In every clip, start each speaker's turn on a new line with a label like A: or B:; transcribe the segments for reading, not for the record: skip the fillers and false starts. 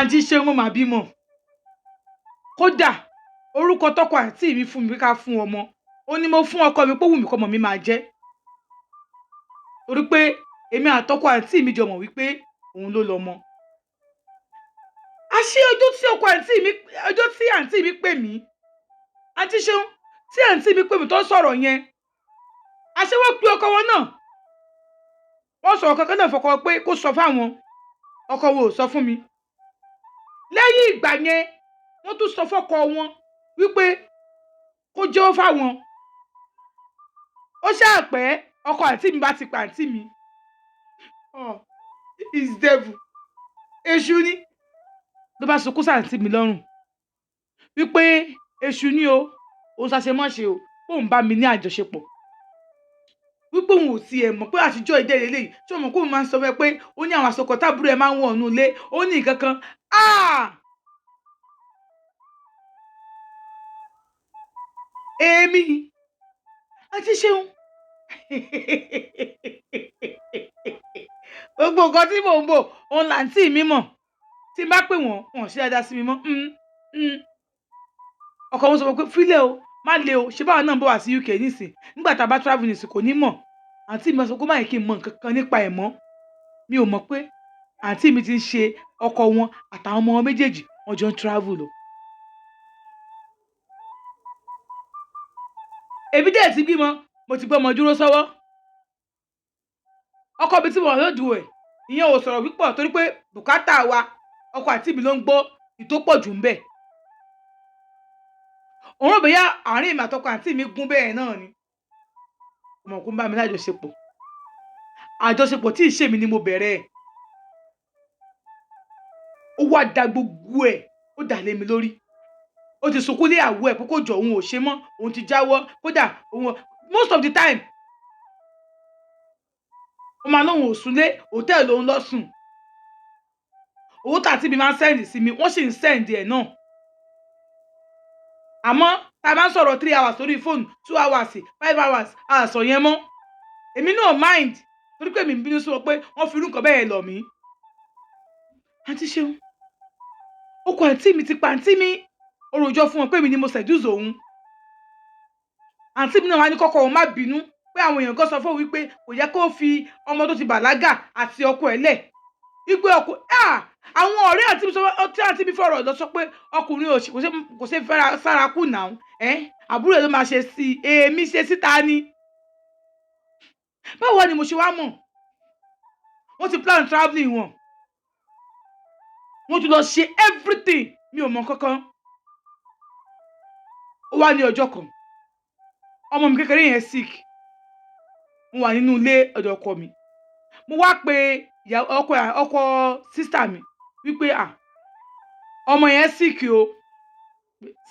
A: àǹtí Ṣeun mo mà bímọ kódà orúkọ tọkọ àǹtí mi fún mi ká fún ọmọ ó ní mo fún ọkọ mi pé wù mí kọ́mọ mi máa jẹ́ torí pé èmi àtọkọ àǹtí mi jọ mọ̀ wípé òun ló lọ́mọ. àṣé ọjọ́ tí àǹtí mi pè mí àǹtí Ṣeun tí àǹtí mi pè mí tó ń sọ̀rọ̀ yẹn àṣé wọ́n pe ọkọ wọn náà wọ́n sọ̀rọ̀ kankan náà fọkọ pé kó sọ fáwọn ọkọ wo ò sọ fún mi lẹ́yìn ìgbà yẹn wọ́n tún sọ fọ́kọ wọn wípé kó jẹ́wọ́ fáwọn ó ṣàpẹ́ ọkọ àǹtí mi bá ti pa àǹtí mi is devil èṣù ni ló bá sunkún sáǹtí mi lọ́rùn wípé èṣù ni o òun ṣàṣemọ́ṣe o òun bá mi ní àjọṣepọ̀ wípé òun ò tiẹ̀ mọ̀ pé àtijọ́ ìdẹ́ lélẹ́yìí tí òun mọ̀ pé òun máa ń sọ fẹ́ pé ó ní àwọn àsọkọ̀ táàbúrò ẹ̀ máa ń wọ̀ ọ̀nù ilé ó ní nǹkan kan èmi àti Ṣeun gbogbo nǹkan tí mò ń bò òun làǹtí mi mọ̀ tí n bá pè wọ́n ṣe dáadáa sí mi mọ́ ọkọ wọn sọ pé fílẹ̀ o má le o ṣé báwọn náà ń bọ̀ wá sí UK nísìn nígbà tá a bá travel nísìn kò ní mọ̀ àǹtí mi sọ pé má yẹ kí n mọ nǹkan kan nípa ẹ̀ mọ́ mi ò mọ̀ pé àǹtí mi ti ń ṣe ọkọ wọn àtàwọn ọmọ wọn méjèèjì wọn jọ ń travel lọ. èmi dẹ̀ ti bímọ mo ti gbọ́ ọmọ dúró sọ́wọ́ ọkọ mi tí mo lòdù ẹ̀ ìyẹn ò sọ̀rọ̀ wípọ̀ torí pé bùkátà wa ọkọ àǹtí mi ló ń gbọ́ ìtópọ̀ jù ń bẹ̀. òun rò bóyá àárín ìmọ̀ àtọkọ àǹtí mi gún bẹ́ẹ̀ náà ni ọmọkùnrin bá mi àjọṣepọ̀ tí ìṣe mi ni mo bẹ̀rẹ̀ ẹ̀ ó wá da gbogbo ẹ̀ ó dà lé mi lórí ó ti sunkún lé àwọ̀ ẹ̀ pé kó jọ òun ò ṣe mọ́ òun ti jáwọ́ kódà òun most of the time ó máa lóun ò súnlé hòtẹ́ẹ̀lì lòun lọ sùn owó tàǹtí mi máa ń sẹ́ǹdì sí mi wọ́n sì ń sẹ́ǹdì ẹ̀ náà àmọ́ tá a bá ń sọ̀rọ̀ 3 hours lórí fóònù 2 hours 5 hours àṣọ yẹn mọ́ èmi náà mind torí pé mi ń bínú sí wọn pé wọ́n fi irú nǹkan bẹ́ẹ̀ lọ̀ mí. àǹtí Ṣeun ọkọ àǹtí mi ti pa àǹtí mi ó rojọ́ fún wọn pé mi ni mo seduce òun àǹtí mi náà wá ní kọ́kọ́ òun má bínú pé àwọn èèyàn kan sọ fún òun wípé kò yẹ kó fi ọmọ tó ti bàlágà àti ọkọ ẹ̀ lẹ̀ wípé ọkọ àwọn ọ̀rẹ́ àǹtí mi fọ̀rọ̀ lọ sọ pé ọkùnrin kò ṣe sára kù náà àbúrò ẹ̀ ló máa ṣe sí èmi ṣe síta ni báwo ni mo ṣe wá mọ̀ wọ́n ti plan travelling wọn wọ́n ti lọ ṣe everything mi ò mọ̀ kankan ó wá ní ọjọ́ kan ọmọ mi kékeré yẹn sick mo wà nínú ilé ọ̀dọ̀ ọkọ mi mo wá pe ọkọ sísítà mi wípé ọmọ yẹn sick o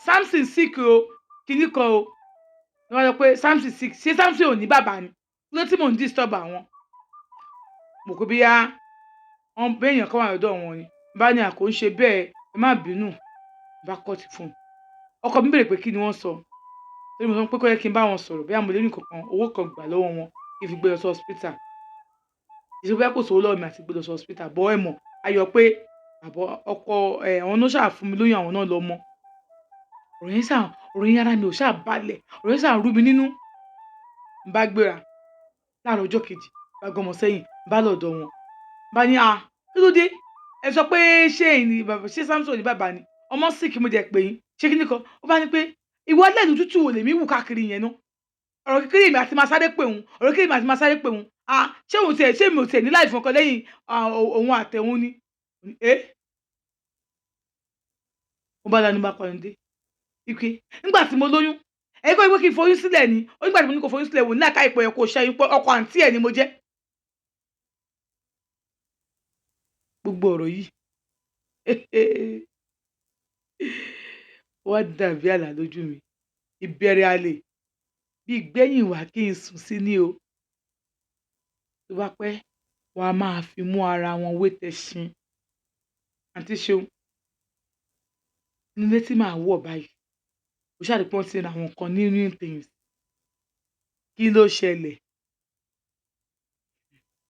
A: Samson sick o kìíní kan o ni wọ́n sọ pé Samson sick ṣé Samson ò ní bàbá ni ló tí mò ń disturb àwọn mo kò bíyá wọn béèyàn kan wà lọ́dọ̀ wọn ni bá ní àkó ń ṣe bẹ́ẹ̀ ẹ má bínú bá kọ́ọ̀tì fún un ọkọ mi béèrè pé kí ni wọ́n sọ torí mo sọ pé kó yẹ kí n bá wọn sọ̀rọ̀ bí àmọ́ lẹ́nu kankan owó kan gbà lọ́wọ́ wọn kí n fi gbé lọ sí hospital ìṣe bóyá kò sówó lọ́wọ́ mi àti gbé lọ sí hospital bọ́ ẹ̀ mọ̀ ayọ̀ pé àbọ̀ ọkọ àwọn náà ṣáà fún mi lóyún àwọn náà lọ mọ́ ọ̀rọ̀ yẹn ara mi ò ṣáà balẹ̀ ọ̀rọ̀ yẹn ṣáà rú mi nínú n bá gbéra láàárọ̀ ọjọ́ kejì bá gbọmọ sẹ́yìn bá lọ́dọ̀ wọn bá ní kí ló dé ẹ sọ pé ṣé Samson ní bàbá ni ọmọ sì kí mo jẹ pé yín ṣé kí ni kan ó bá ní pé ìwọ lẹ́nu tútù wò lèmi wù káàkiri yẹn náà ọ̀rọ̀ kékeré mi àti máa sáré pè òun ọ̀rọ̀ kékeré mi àti máa sáré pè òun ṣé mi ò tiẹ̀ ní láì fọkàn lẹ́yìn òun àtẹ̀hún ni mo bá lanu bá kọrin dé ike nígbà tí mo lóyún ẹ̀yin kọ́ ìwé kí n foyún sílẹ̀ ni ó nígbà tí mo ní kò foyún sílẹ̀ wò ní àká ìpò ẹ̀kọ́ ṣẹ́yìn pé ọkọ àǹtí ẹ̀ ni mo jẹ́ gbogbo ọ̀rọ̀ yìí wá dàbí àlá lójú mi ìbẹ̀rẹ̀ àlè bí gbẹ̀yìn wá kí n sùn sí ní o tó bá pẹ́ wọn a máa fi mú ara wọn wé tẹṣin àǹtí Ṣeun nílé tí màá wọ̀ báyìí ó ṣàdìpọ́n ti ra àwọn nǹkan ní new things kí ló ṣẹlẹ̀